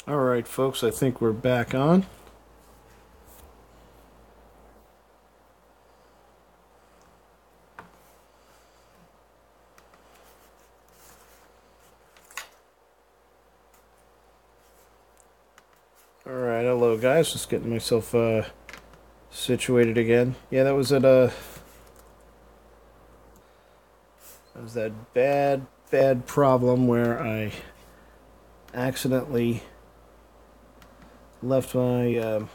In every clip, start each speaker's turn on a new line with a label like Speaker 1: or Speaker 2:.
Speaker 1: Alright, folks, I think we're back on. Alright, hello guys, just getting myself situated again. Yeah, that was that bad problem where I accidentally left my uh-oh.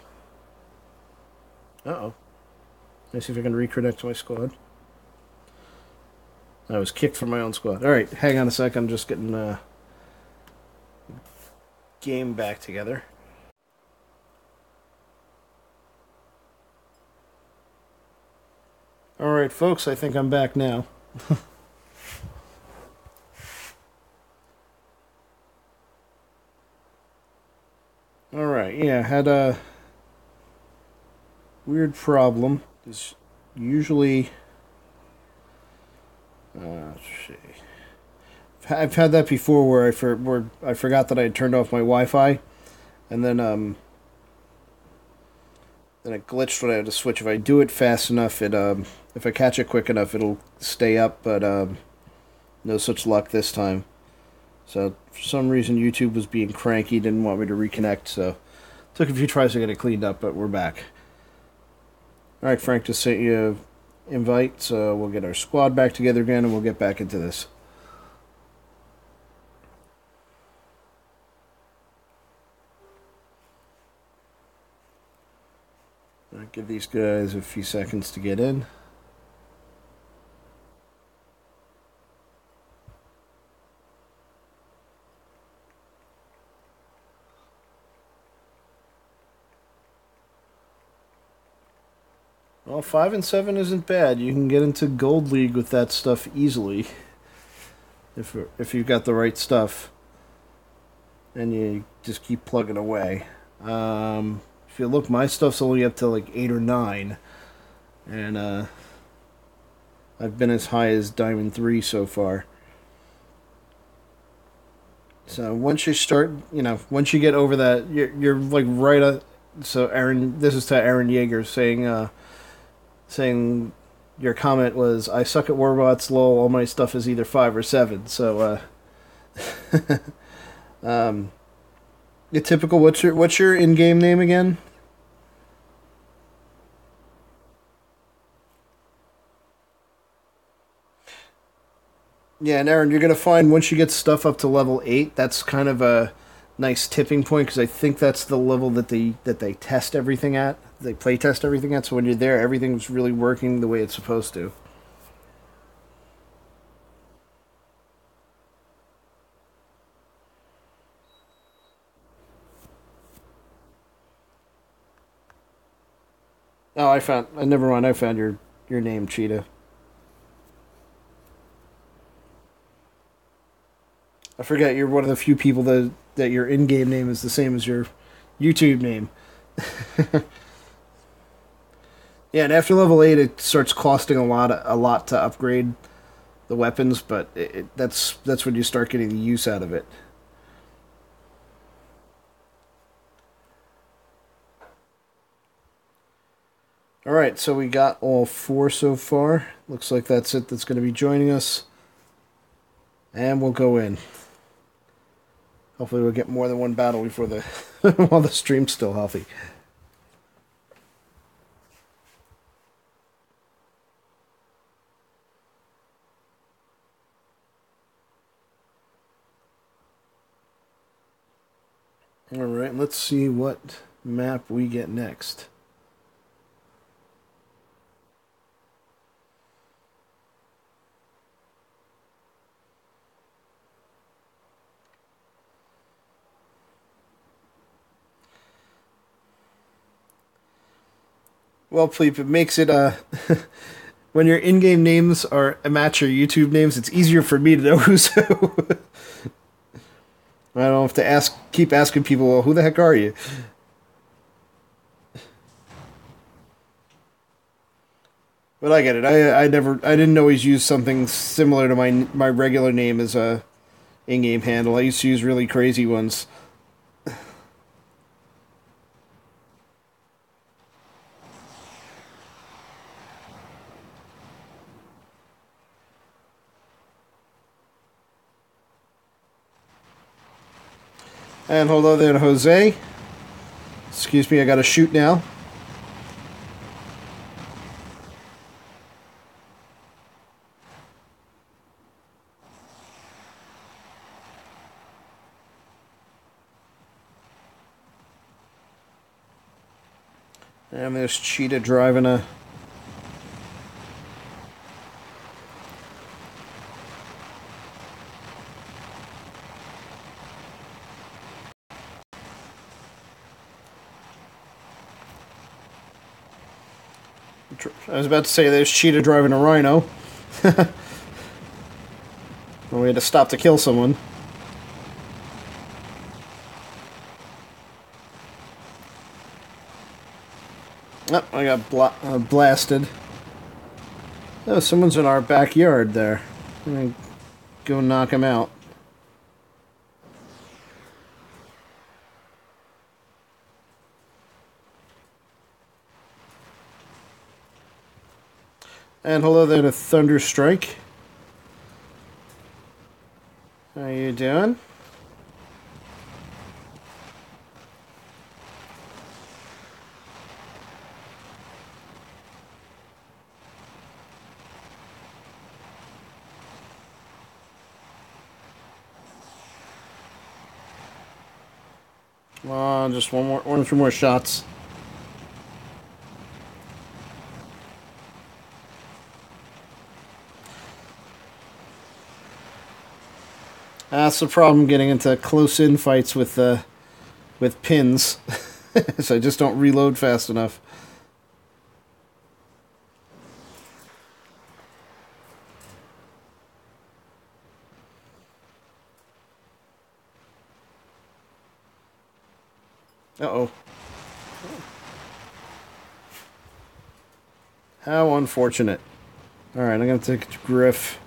Speaker 1: Let me see if I can reconnect to my squad. I was kicked from my own squad. Alright, hang on a sec, I'm just getting game back together. Alright, folks, I think I'm back now. Alright, yeah, had a weird problem. It's usually... shit. I've had that before where I forgot that I had turned off my Wi-Fi, and then it glitched when I had to switch. If I do it fast enough, if I catch it quick enough, it'll stay up. But no such luck this time. So for some reason, YouTube was being cranky, didn't want me to reconnect. So took a few tries to get it cleaned up, but we're back. All right, Frank just sent you an invite, so we'll get our squad back together again, and we'll get back into this. I'll give these guys a few seconds to get in. Well, 5 and 7 isn't bad. You can get into Gold League with that stuff easily, if you've got the right stuff, and you just keep plugging away. If you look, my stuff's only up to like 8 or 9, and I've been as high as Diamond 3 so far. So once you start, once you get over that, you're like right. So Aaron, this is to Aaron Yeager saying your comment was, "I suck at warbots. Lol. All my stuff is either 5 or 7." So the typical. What's your in-game name again? Yeah, and Aaron, you're gonna find once you get stuff up to level 8, that's kind of a nice tipping point because I think that's the level that they test everything at. They play test everything at. So when you're there, everything's really working the way it's supposed to. Oh, never mind. I found your name, Cheetah. I forget you're one of the few people that your in-game name is the same as your YouTube name. Yeah, and after level 8, it starts costing a lot to upgrade the weapons, but that's when you start getting the use out of it. All right, so we got all 4 so far. Looks like that's it. That's going to be joining us, and we'll go in. Hopefully, we'll get more than one battle before the while the stream's still healthy. All right, let's see what map we get next. Well, Pleep, it makes it when your in-game names are match your YouTube names, it's easier for me to know who's who. I don't have to keep asking people, well, who the heck are you? But I get it. I didn't always use something similar to my regular name as a in-game handle. I used to use really crazy ones. And hello there to Jose. Excuse me, I gotta shoot now. And there's Cheetah driving a... I was about to say there's Cheetah driving a Rhino. We had to stop to kill someone. Oh, I got blasted. Oh, someone's in our backyard there. I'm gonna go knock him out. And hello there to Thunderstrike. How you doing? Come on, just one or two more shots. That's the problem getting into close-in fights with pins. So I just don't reload fast enough. Uh-oh. How unfortunate. Alright, I'm going to take Griff.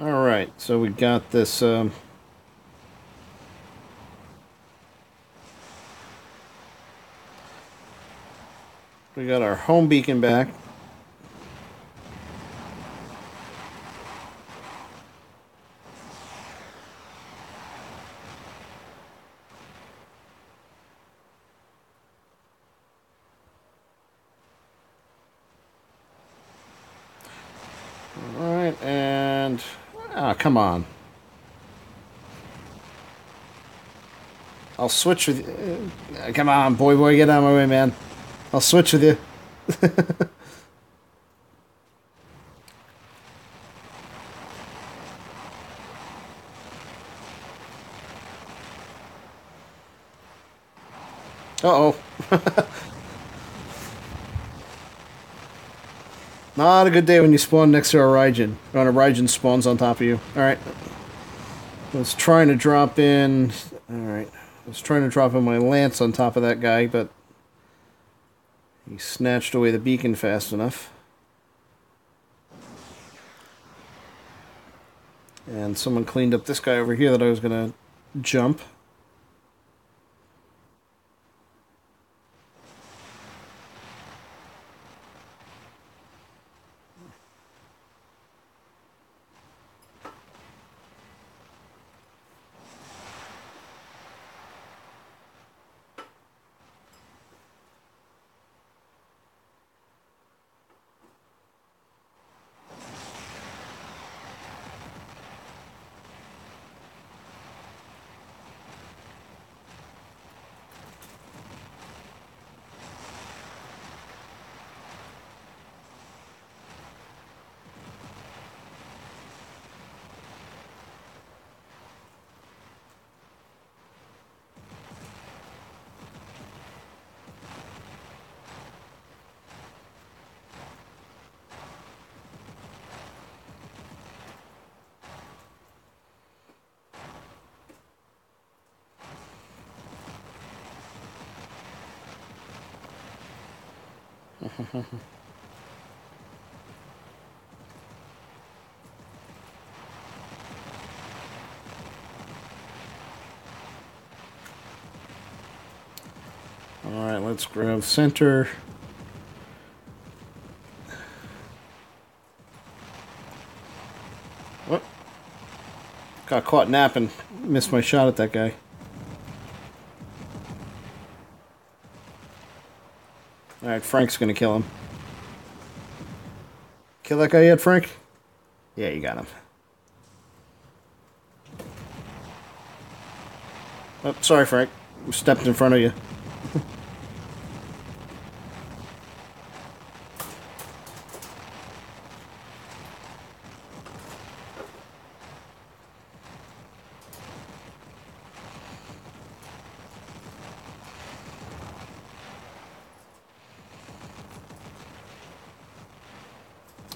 Speaker 1: Alright, so we got this, we got our home beacon back. Alright, and... ah, come on. I'll switch with you. Come on, boy, get out of my way, man. I'll switch with you. Uh-oh. Not a good day when you spawn next to a Raijin. When a Raijin spawns on top of you. Alright. I was trying to drop in... Alright. I was trying to drop in my lance on top of that guy, but... he snatched away the beacon fast enough. And someone cleaned up this guy over here that I was going to jump. Alright, let's grab center. Oh. Got caught napping. Missed my shot at that guy. Alright, Frank's gonna kill him. Kill that guy yet, Frank? Yeah, you got him. Oh, sorry, Frank. Stepped in front of you.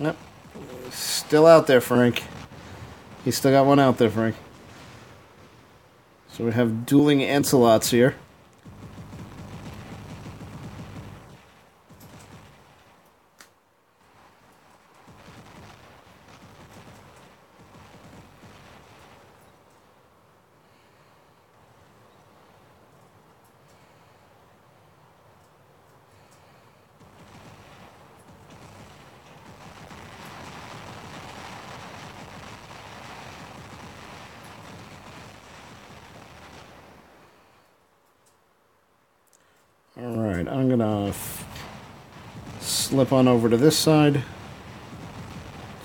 Speaker 1: Yep. Still out there, Frank. He's still got one out there, Frank. So we have dueling Ancelots here. Alright, I'm gonna slip on over to this side,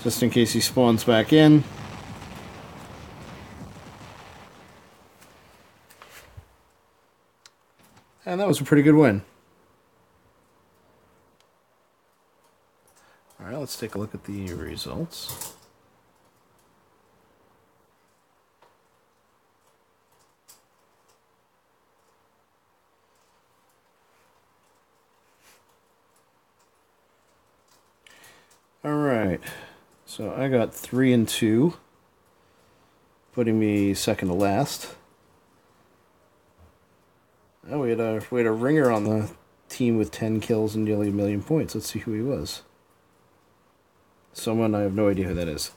Speaker 1: just in case he spawns back in. And that was a pretty good win. Alright, let's take a look at the results. Alright, so I got 3 and 2, putting me second to last. Oh, we had a ringer on the team with 10 kills and nearly 1,000,000 points. Let's see who he was. Someone, I have no idea who that is.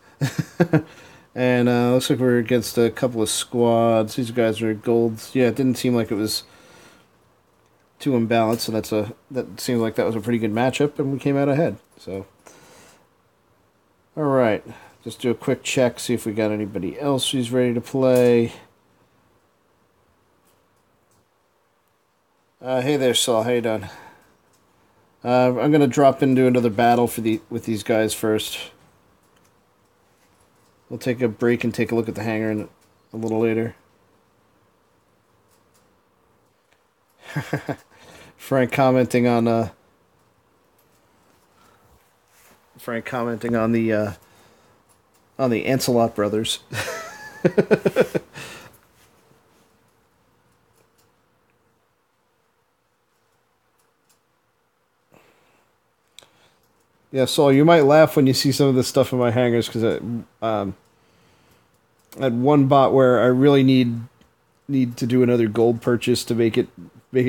Speaker 1: And looks like we're against a couple of squads. These guys are gold. Yeah, it didn't seem like it was too imbalanced, so that seemed like that was a pretty good matchup, and we came out ahead. So, all right, just do a quick check, see if we got anybody else who's ready to play. Hey there, Saul. How you doing? I'm gonna drop into another battle with these guys first. We'll take a break and take a look at the hangar a little later. Frank commenting on the Ancelot brothers. Yeah, Saul, you might laugh when you see some of the stuff in my hangars, because I had one bot where I really need to do another gold purchase to make it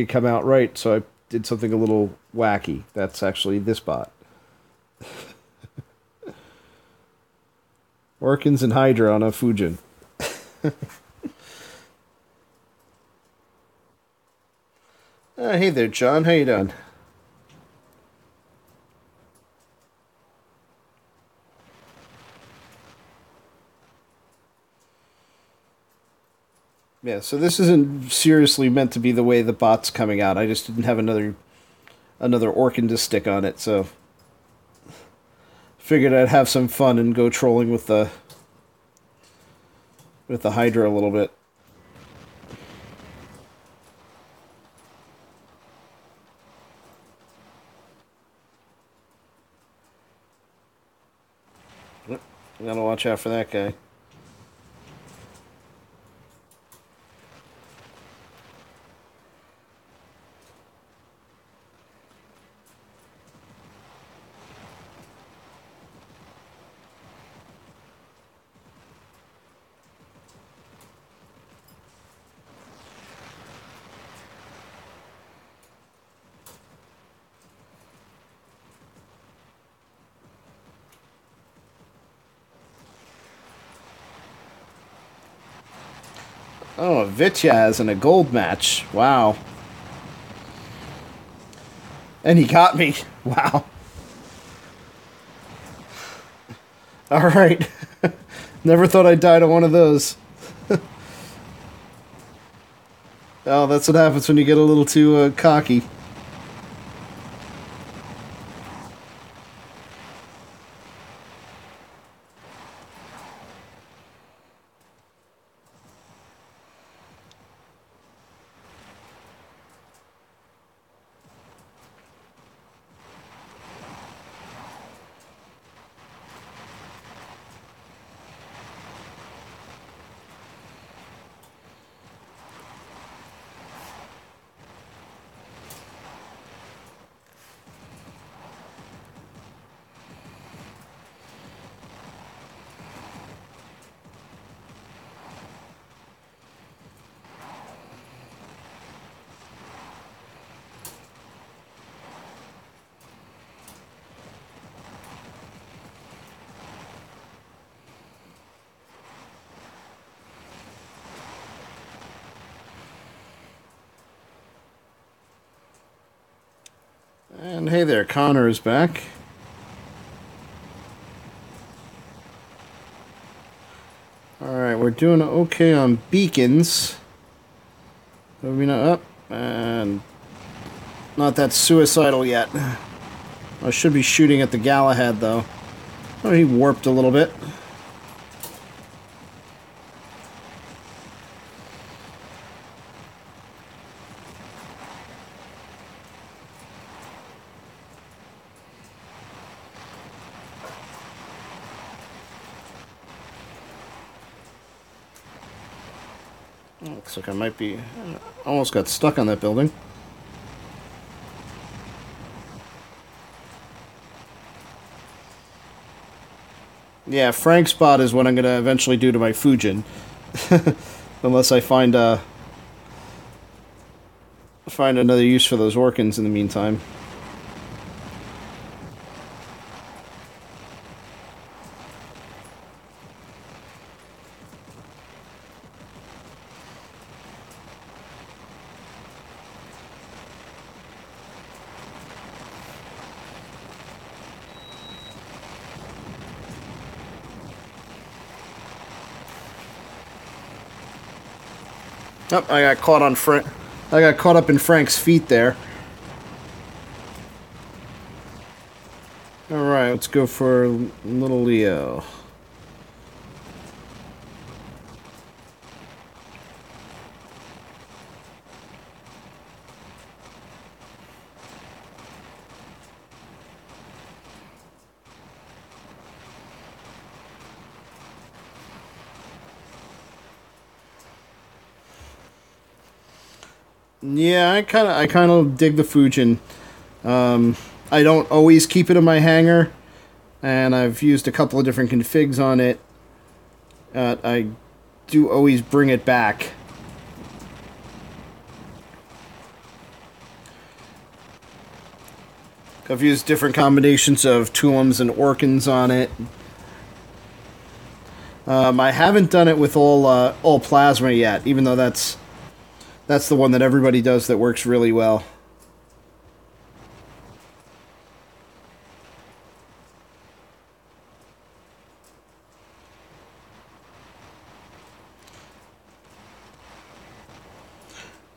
Speaker 1: come out right, so I did something a little wacky. That's actually this bot. Orkins and Hydra on a Fujin. Hey there, John. How you doing? Yeah, so this isn't seriously meant to be the way the bot's coming out. I just didn't have another Orkin to stick on it, so figured I'd have some fun and go trolling with the Hydra a little bit. Gotta watch out for that guy. Oh, a Vityaz in a gold match. Wow. And he got me. Wow. Alright. Never thought I'd die to one of those. Oh, that's what happens when you get a little too cocky. And hey there, Connor is back. Alright, we're doing okay on beacons. Moving up, and not that suicidal yet. I should be shooting at the Galahad, though. Oh, he warped a little bit. Looks like I might be... almost got stuck on that building. Yeah, Frank spot is what I'm going to eventually do to my Fujin. Unless I find another use for those Orkans in the meantime. Oh, I got caught on I got caught up in Frank's feet there. Alright, let's go for little Leo. Yeah, I kind of dig the Fujin. I don't always keep it in my hangar, and I've used a couple of different configs on it. I do always bring it back. I've used different combinations of Tulums and Orkans on it. I haven't done it with all plasma yet, even though that's the one that everybody does that works really well.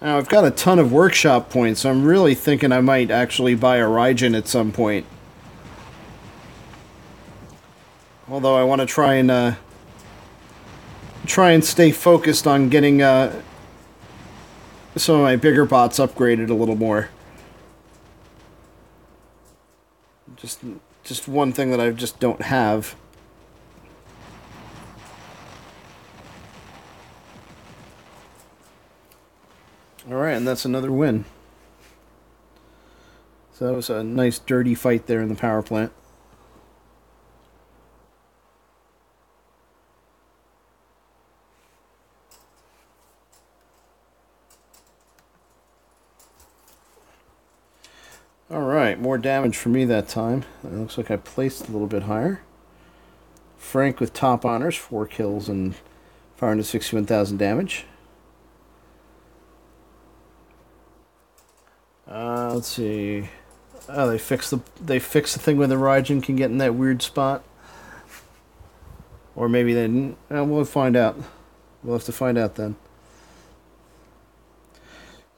Speaker 1: Now, I've got a ton of workshop points, so I'm really thinking I might actually buy a Raijin at some point. Although I want to try and stay focused on getting some of my bigger bots upgraded a little more. Just one thing that I just don't have. Alright, and that's another win. So that was a nice dirty fight there in the power plant. Alright, more damage for me that time. It looks like I placed a little bit higher. Frank with top honors, 4 kills and 561,000 damage. Let's see. Oh, they fixed the thing where the Raijin can get in that weird spot. Or maybe they didn't. We'll find out. We'll have to find out then.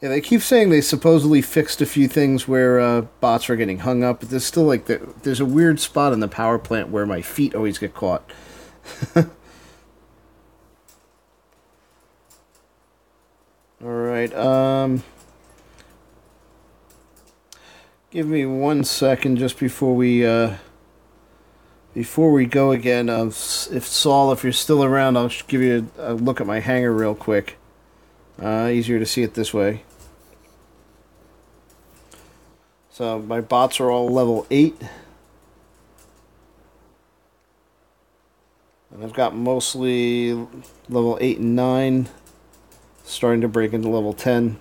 Speaker 1: Yeah, they keep saying they supposedly fixed a few things where bots are getting hung up, but there's still like there's a weird spot in the power plant where my feet always get caught. All right. Give me 1 second just before we go again. If Saul, if you're still around, I'll give you a look at my hangar real quick. Easier to see it this way. So my bots are all level 8. And I've got mostly level 8 and 9. Starting to break into level 10.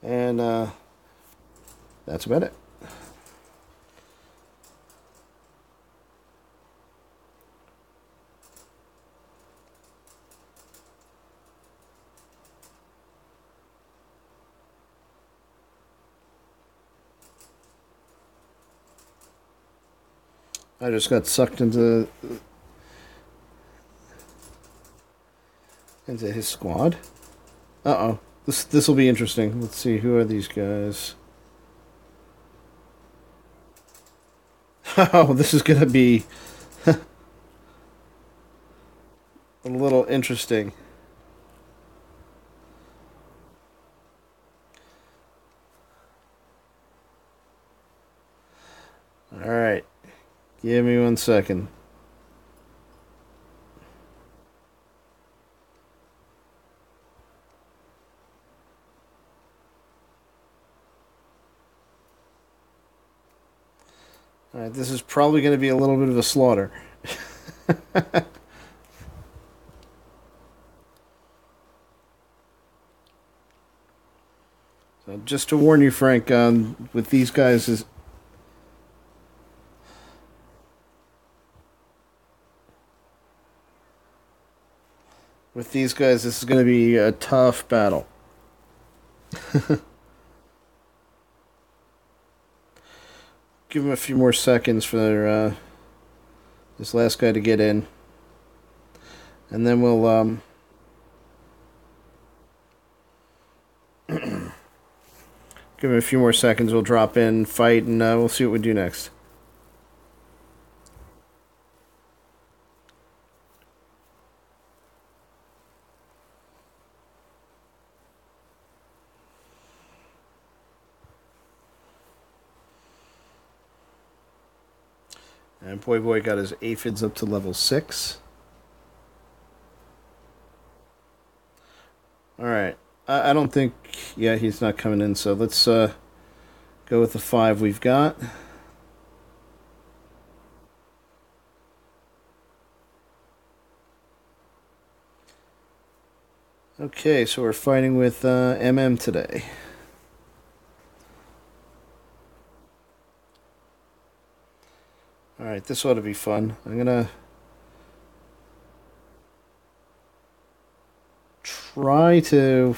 Speaker 1: And that's about it. I just got sucked into his squad. Uh-oh. This will be interesting. Let's see, who are these guys? Oh, this is gonna be a little interesting. Alright. Give me 1 second. Alright, this is probably going to be a little bit of a slaughter. So just to warn you, Frank, with these guys is... With these guys, this is going to be a tough battle. Give him a few more seconds for this last guy to get in. And then we'll... give him a few more seconds, we'll drop in, fight, and we'll see what we do next. And Boy got his aphids up to level 6. Alright. I don't think... Yeah, he's not coming in, so let's go with the 5 we've got. Okay, so we're fighting with MM today. Alright, this ought to be fun. I'm gonna try to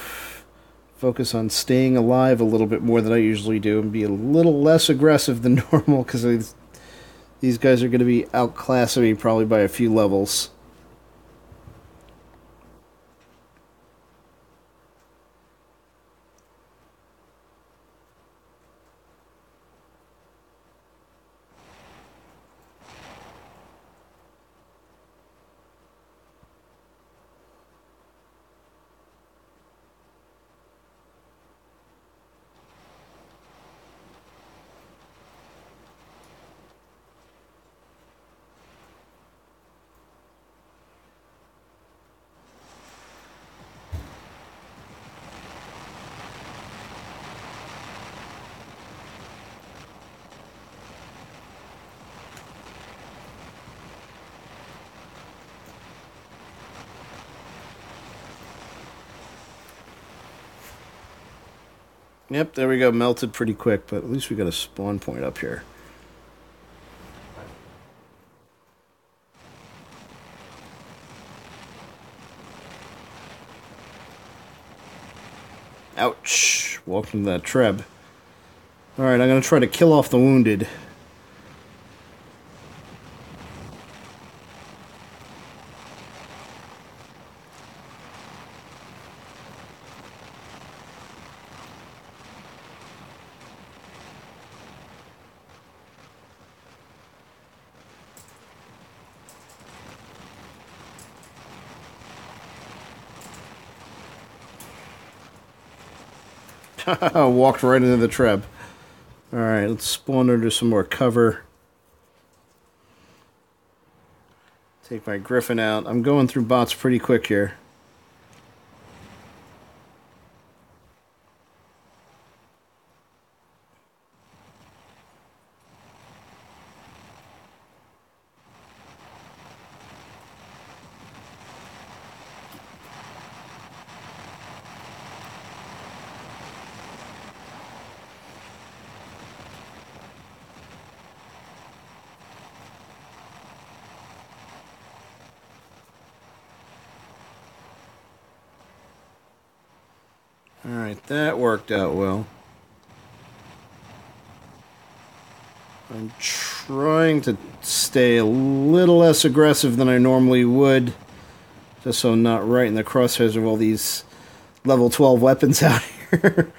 Speaker 1: focus on staying alive a little bit more than I usually do and be a little less aggressive than normal, because these guys are going to be outclassing me probably by a few levels. Yep, there we go. Melted pretty quick, but at least we got a spawn point up here. Ouch. Welcome to that Treb. Alright, I'm going to try to kill off the wounded. Walked right into the Treb. Alright, let's spawn under some more cover. Take my Griffin out. I'm going through bots pretty quick here. Alright, that worked out well. I'm trying to stay a little less aggressive than I normally would, just so I'm not right in the crosshairs of all these level 12 weapons out here.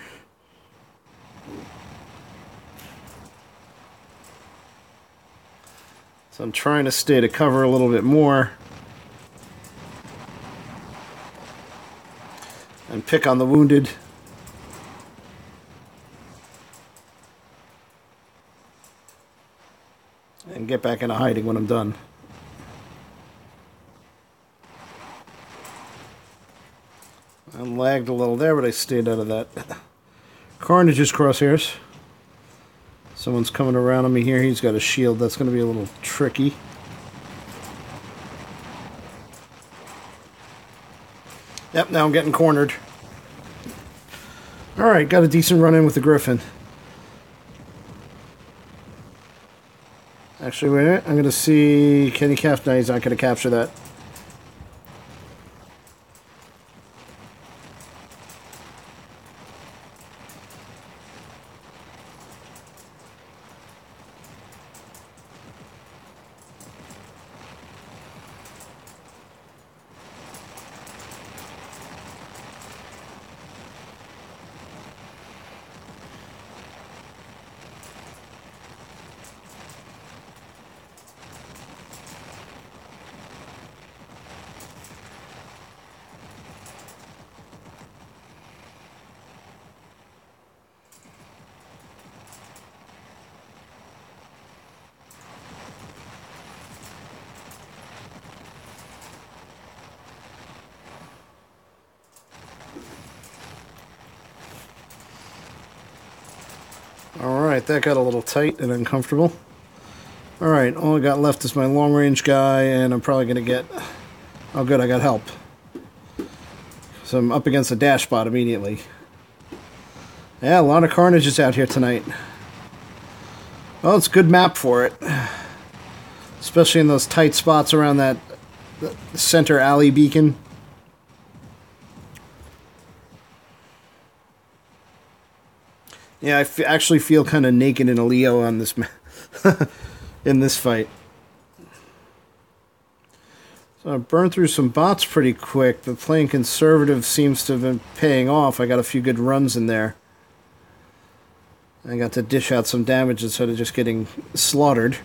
Speaker 1: So I'm trying to stay to cover a little bit more. And pick on the wounded. And get back into hiding when I'm done. I lagged a little there, but I stayed out of that. Carnage's crosshairs. Someone's coming around on me here. He's got a shield. That's going to be a little tricky. Yep, now I'm getting cornered. Alright, got a decent run in with the Griffin. Actually, wait a minute. I'm going to see... Can he capture? No, he's not going to capture that. Alright, that got a little tight and uncomfortable. Alright, all I got left is my long-range guy, and I'm probably going to get... Oh good, I got help. So I'm up against a dash bot immediately. Yeah, a lot of carnage is out here tonight. Well, it's a good map for it. Especially in those tight spots around that center alley beacon. Yeah, I actually feel kind of naked in a Leo on this in this fight. So I burned through some bots pretty quick, but playing conservative seems to have been paying off. I got a few good runs in there. I got to dish out some damage instead of just getting slaughtered.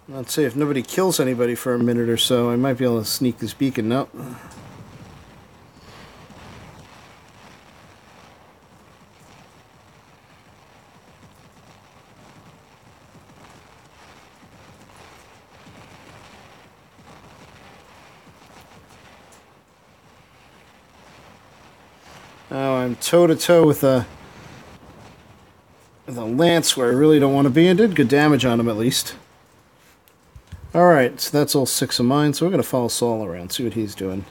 Speaker 1: Let's see, if nobody kills anybody for a minute or so, I might be able to sneak this beacon out. Oh, I'm toe-to-toe with a lance where I really don't want to be. I did good damage on him, at least. Alright, so that's all 6 of mine, so we're going to follow Saul around, see what he's doing.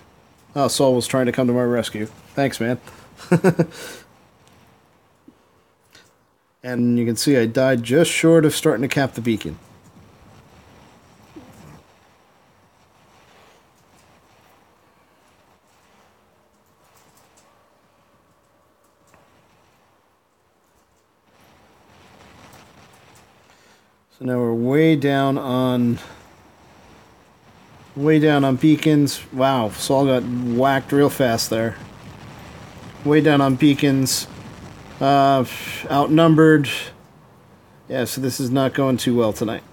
Speaker 1: Oh, Saul was trying to come to my rescue. Thanks, man. And you can see I died just short of starting to cap the beacon. So now we're way down on beacons. Wow, Saul got whacked real fast there. Way down on beacons. Outnumbered. Yeah, so this is not going too well tonight.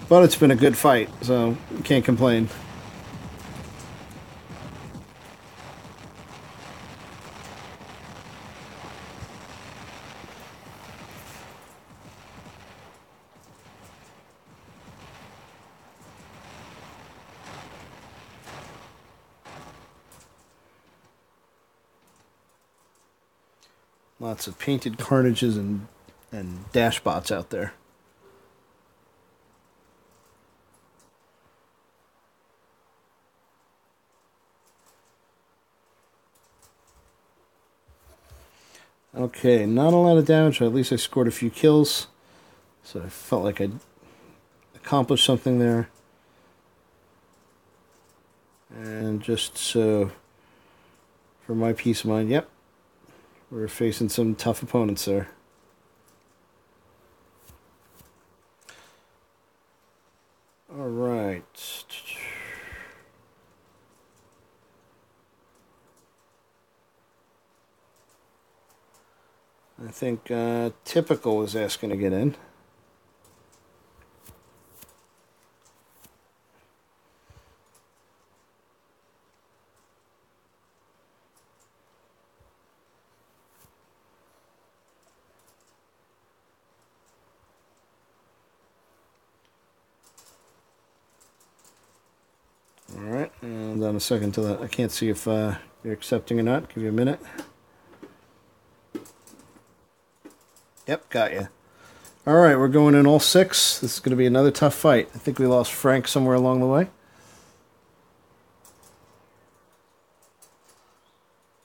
Speaker 1: But it's been a good fight, so can't complain. Lots of painted carnages and dash bots out there. Okay, not a lot of damage, but at least I scored a few kills. So I felt like I'd accomplished something there. And just so for my peace of mind, yep, we're facing some tough opponents there. All right. I think Typical is asking to get in. Alright, hold on a second till I can't see if you're accepting or not. Give you a minute. Yep, got you. Alright, we're going in all 6. This is going to be another tough fight. I think we lost Frank somewhere along the way.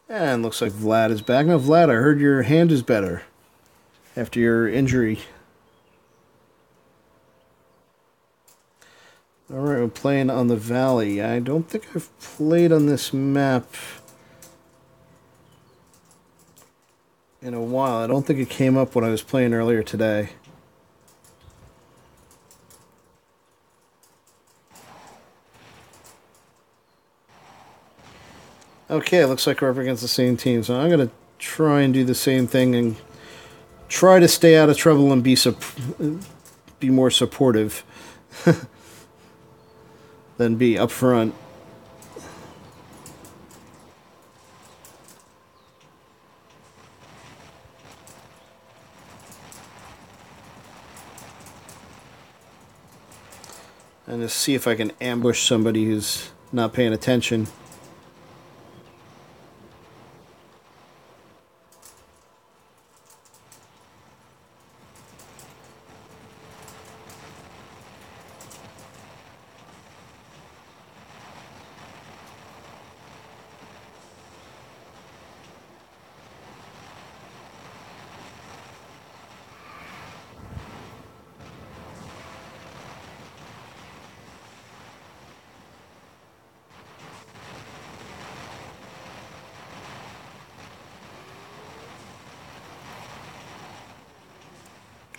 Speaker 1: And looks like Vlad is back. Now, Vlad, I heard your hand is better after your injury. Alright, we're playing on the Valley. I don't think I've played on this map in a while. I don't think it came up when I was playing earlier today. Okay, it looks like we're up against the same team, so I'm going to try and do the same thing and try to stay out of trouble and be more supportive than be up front. And just see if I can ambush somebody who's not paying attention.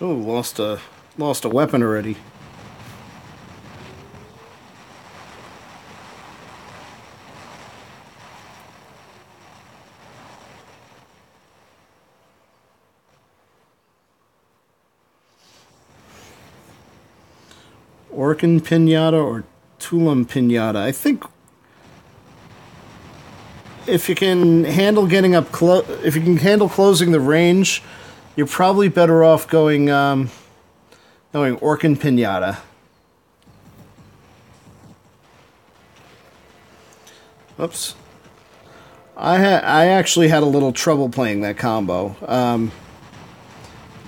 Speaker 1: Oh, lost a weapon already. Orkin Pinata or Tulam Pinata. I think if you can handle getting up close, if you can handle closing the range, you're probably better off going Orkin Pinata. Oops. I actually had a little trouble playing that combo.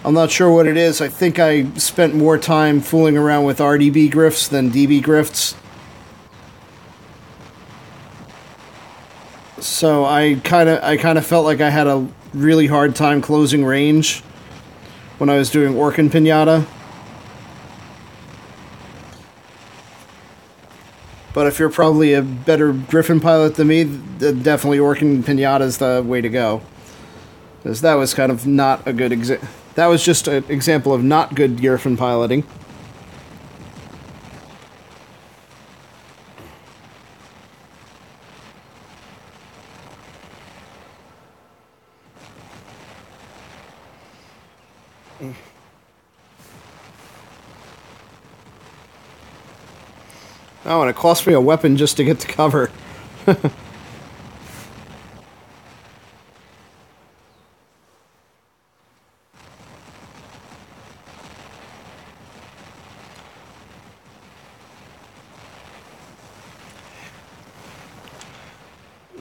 Speaker 1: I'm not sure what it is. I think I spent more time fooling around with RDB grifts than DB grifts. So I kind of felt like I had really hard time closing range when I was doing Orkin Pinata. But if you're probably a better Griffin pilot than me, definitely Orkin Pinata is the way to go. Because that was kind of not a good that was just an example of not good Griffin piloting. Oh, and it cost me a weapon just to get to cover.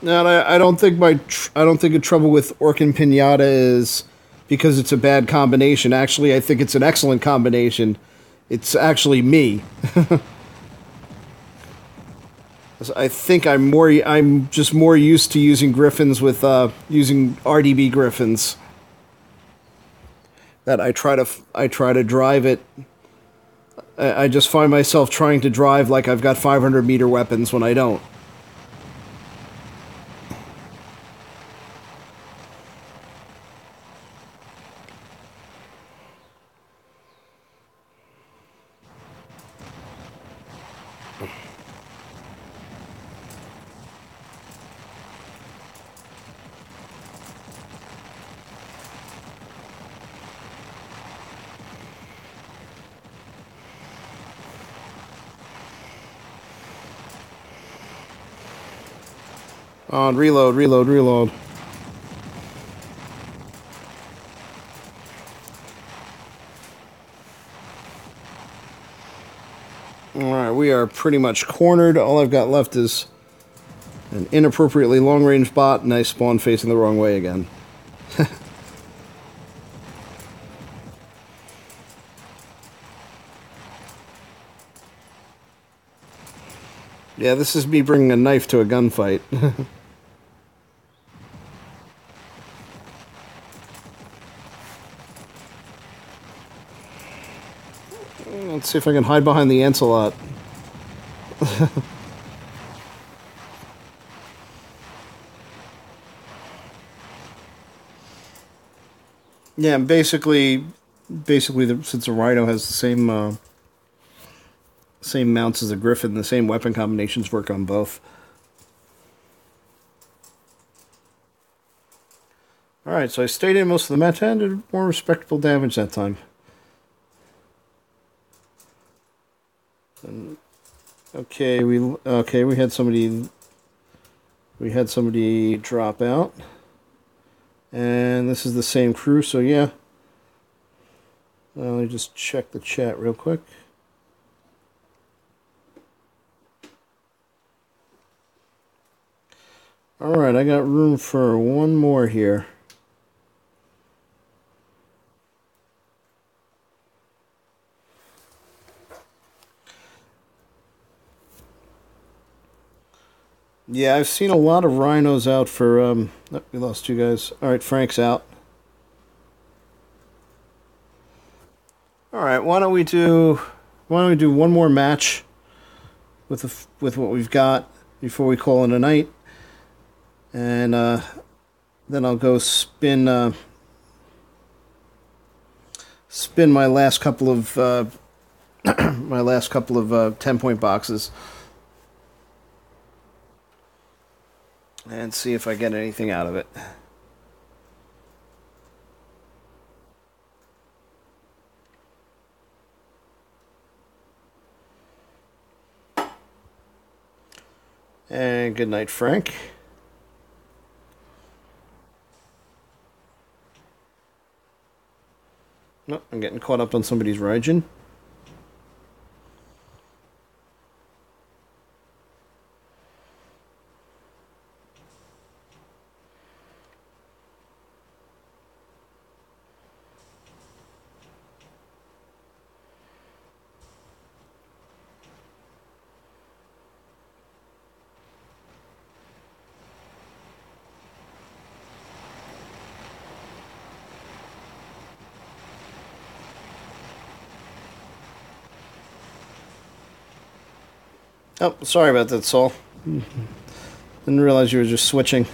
Speaker 1: No, I don't think I don't think the trouble with Orkin Pinata is because it's a bad combination. Actually, I think it's an excellent combination. It's actually me. I think I'm just more used to using Griffins with using RDB Griffins. That I try to drive it. I just find myself trying to drive like I've got 500-meter weapons when I don't. On reload, reload, reload. Alright, we are pretty much cornered. All I've got left is an inappropriately long-range bot, and I spawn facing the wrong way again. Yeah, this is me bringing a knife to a gunfight. Let's see if I can hide behind the Ancelot. Yeah, basically, since a Rhino has the same mounts as a Griffin, the same weapon combinations work on both. Alright, so I stayed in most of the match and did more respectable damage that time. Okay, we had somebody drop out. And this is the same crew, so yeah. Let me just check the chat real quick. Alright, I got room for one more here. Yeah, I've seen a lot of rhinos out for, oh, we lost two guys. Alright, Frank's out. Alright, why don't we do one more match with what we've got before we call it a night. And, then I'll go spin my last couple of, my last couple of 10-point boxes. And see if I get anything out of it. And good night, Frank. Nope, I'm getting caught up on somebody's Raijin. Oh, sorry about that, Saul. Didn't realize you were just switching.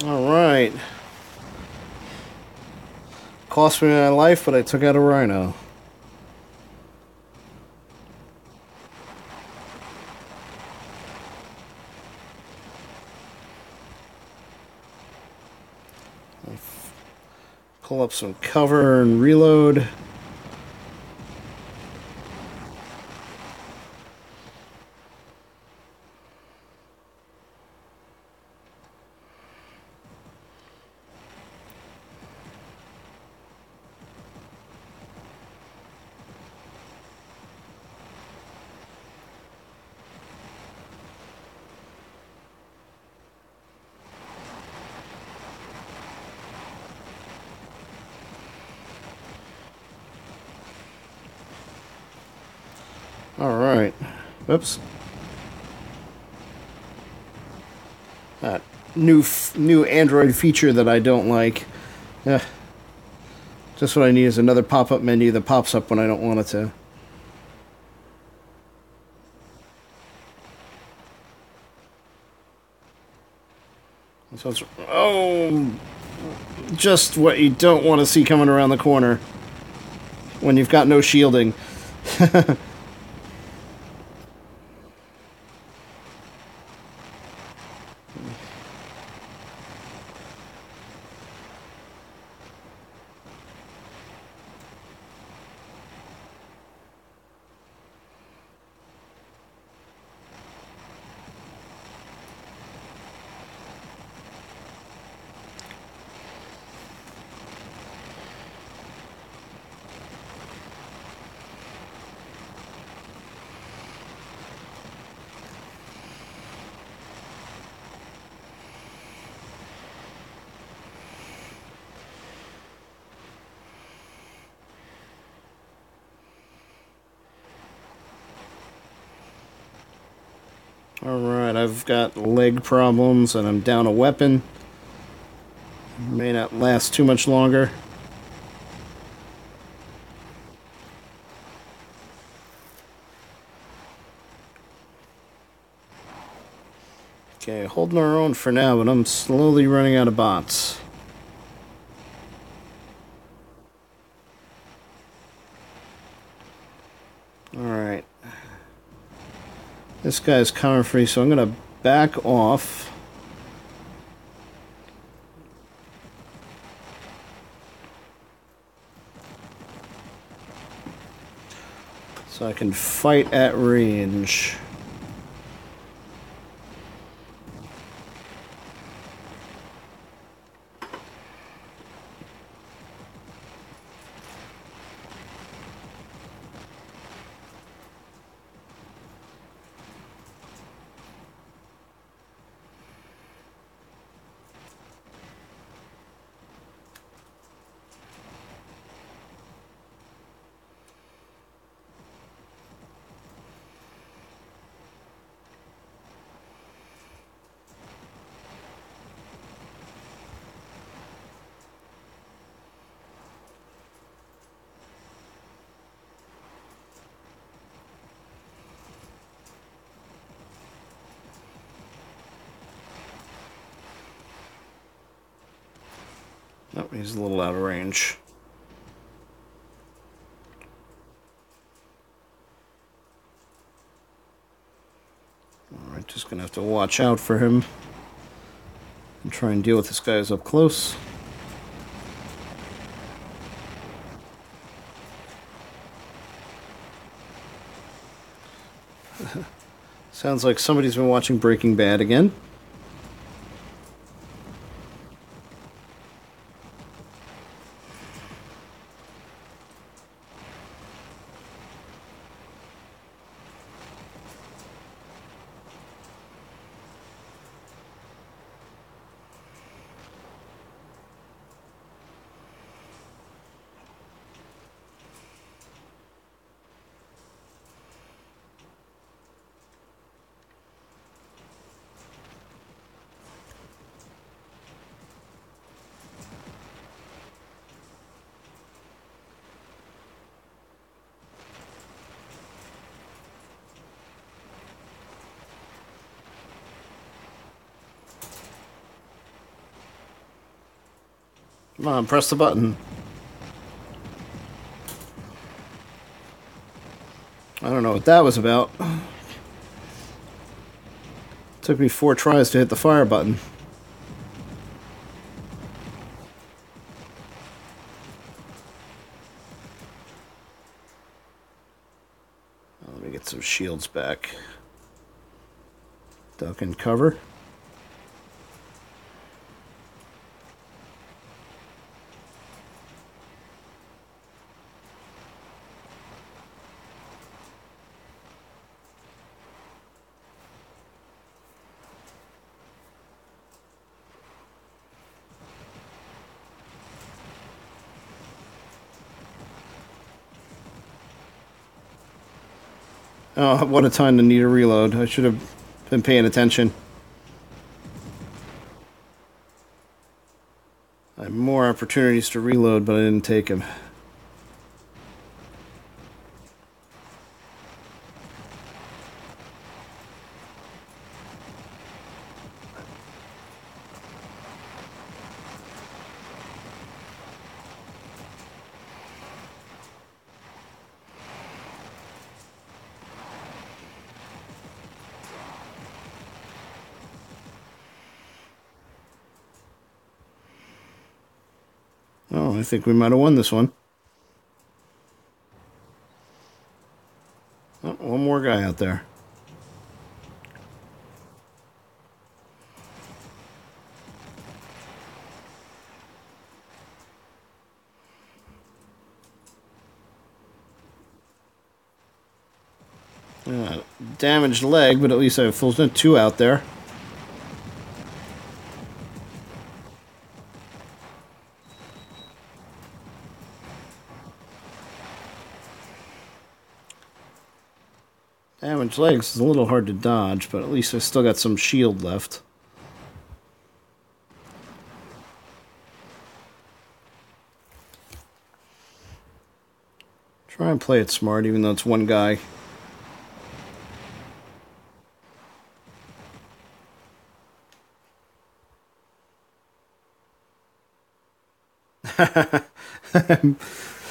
Speaker 1: Alright. Cost me my life, but I took out a rhino. Pull up some cover and reload. Alright. Whoops. That new Android feature that I don't like. Just what I need is another pop-up menu that pops up when I don't want it to. So it's, oh, just what you don't want to see coming around the corner when you've got no shielding. Alright, I've got leg problems and I'm down a weapon. May not last too much longer. Okay, holding our own for now, but I'm slowly running out of bots. Alright. This guy's cover free, so I'm going to back off. So I can fight at range. Oh, he's a little out of range. Alright, just gonna have to watch out for him and try and deal with this guy who's up close. Sounds like somebody's been watching Breaking Bad again. Come on, press the button. I don't know what that was about. Took me 4 tries to hit the fire button. Let me get some shields back. Duck and cover. Oh, what a time to need a reload. I should have been paying attention. I had more opportunities to reload, but I didn't take them. Oh, I think we might have won this one. Oh, one more guy out there. Damaged leg, but at least I have full 2 out there. Damaged legs is a little hard to dodge, but at least I still got some shield left. Try and play it smart, even though it's one guy.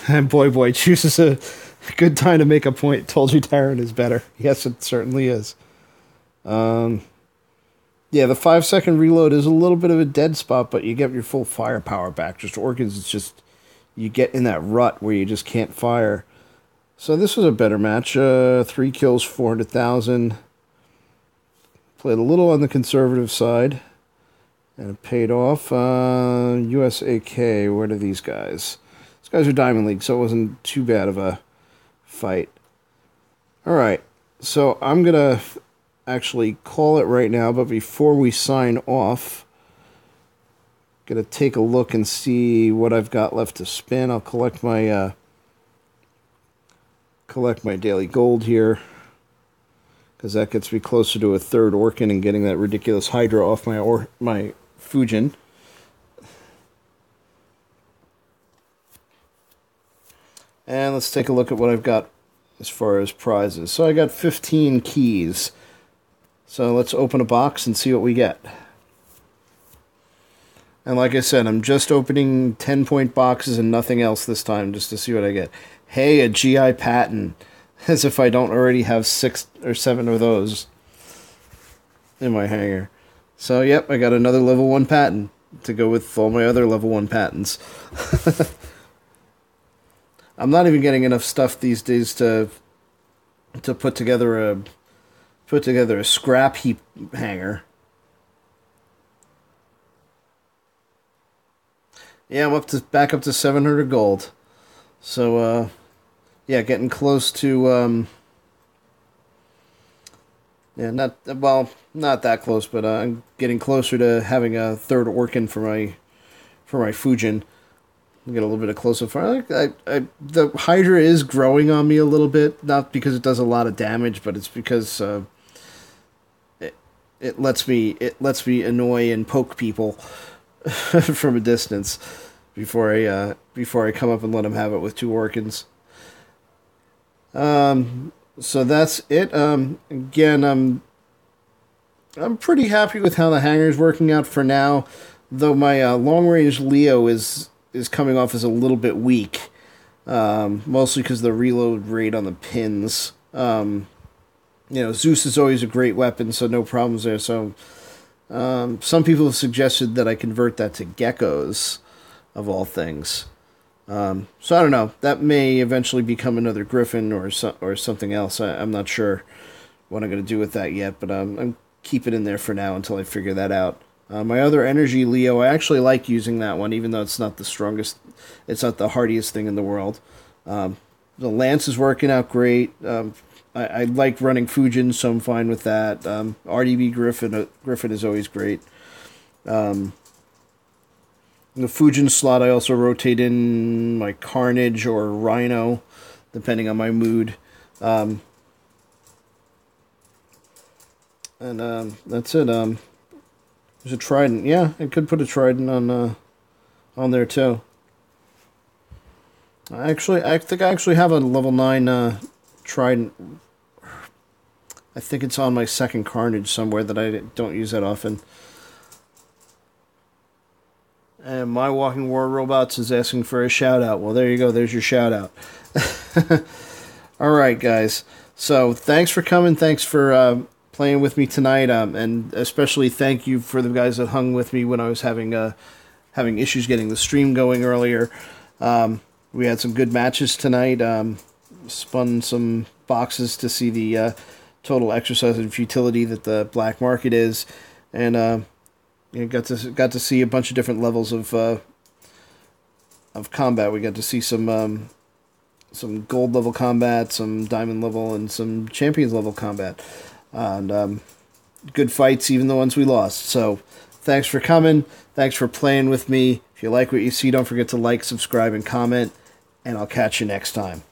Speaker 1: And boy chooses a good time to make a point. Told you Darren is better. Yes, it certainly is. Yeah, the 5-second reload is a little bit of a dead spot, but you get your full firepower back. Just organs, it's just you get in that rut where you just can't fire. So this was a better match. 3 kills, 400,000. Played a little on the conservative side. And it paid off. USAK, where are these guys? These guys are Diamond League, so it wasn't too bad of a fight. Alright, so I'm going to actually call it right now, but before we sign off, going to take a look and see what I've got left to spin. I'll collect my daily gold here, because that gets me closer to a 3rd Orkin and getting that ridiculous Hydra off my Fujin. And let's take a look at what I've got as far as prizes. So I got 15 keys. So let's open a box and see what we get. And like I said, I'm just opening 10-point boxes and nothing else this time, just to see what I get. Hey, a GI Patton. As if I don't already have 6 or 7 of those in my hangar. So, yep, I got another level 1 Patton to go with all my other level 1 Pattons. I'm not even getting enough stuff these days to put together a scrap heap hangar. Yeah, I'm back up to 700 gold. So, yeah, getting close to, yeah, not that close, but I'm getting closer to having a 3rd Orkin for my Fujin. Get a little bit of close-up fire. The Hydra is growing on me a little bit, not because it does a lot of damage, but it's because it lets me annoy and poke people from a distance before I come up and let them have it with 2 Orkins. So that's it. Again, I'm pretty happy with how the hangar's working out for now, though my long-range Leo is is coming off as a little bit weak, mostly because the reload rate on the pins. Zeus is always a great weapon, so no problems there. So some people have suggested that I convert that to geckos, of all things. So I don't know. That may eventually become another Griffin or something else. I'm not sure what I'm going to do with that yet, but I'm keep it in there for now until I figure that out. My other energy Leo, I actually like using that one, even though it's not the strongest, it's not the hardiest thing in the world. The Lance is working out great. I like running Fujin, so I'm fine with that. RDB Griffin is always great. The Fujin slot, I also rotate in my Carnage or Rhino, depending on my mood. And that's it. There's a Trident. Yeah, I could put a Trident on there too. I think I actually have a level 9 Trident. I think it's on my second Carnage somewhere that I don't use that often. And My Walking War Robots is asking for a shout out. Well, there you go. There's your shout out. All right, guys. So thanks for coming. Thanks for playing with me tonight. And especially thank you for the guys that hung with me when I was having issues getting the stream going earlier. We had some good matches tonight. Spun some boxes to see the total exercise and futility that the black market is, and got to see a bunch of different levels of combat. We got to see some gold level combat, some diamond level, and some champions level combat, and good fights, even the ones we lost. So thanks for coming. Thanks for playing with me. If you like what you see, don't forget to like, subscribe, and comment, and I'll catch you next time.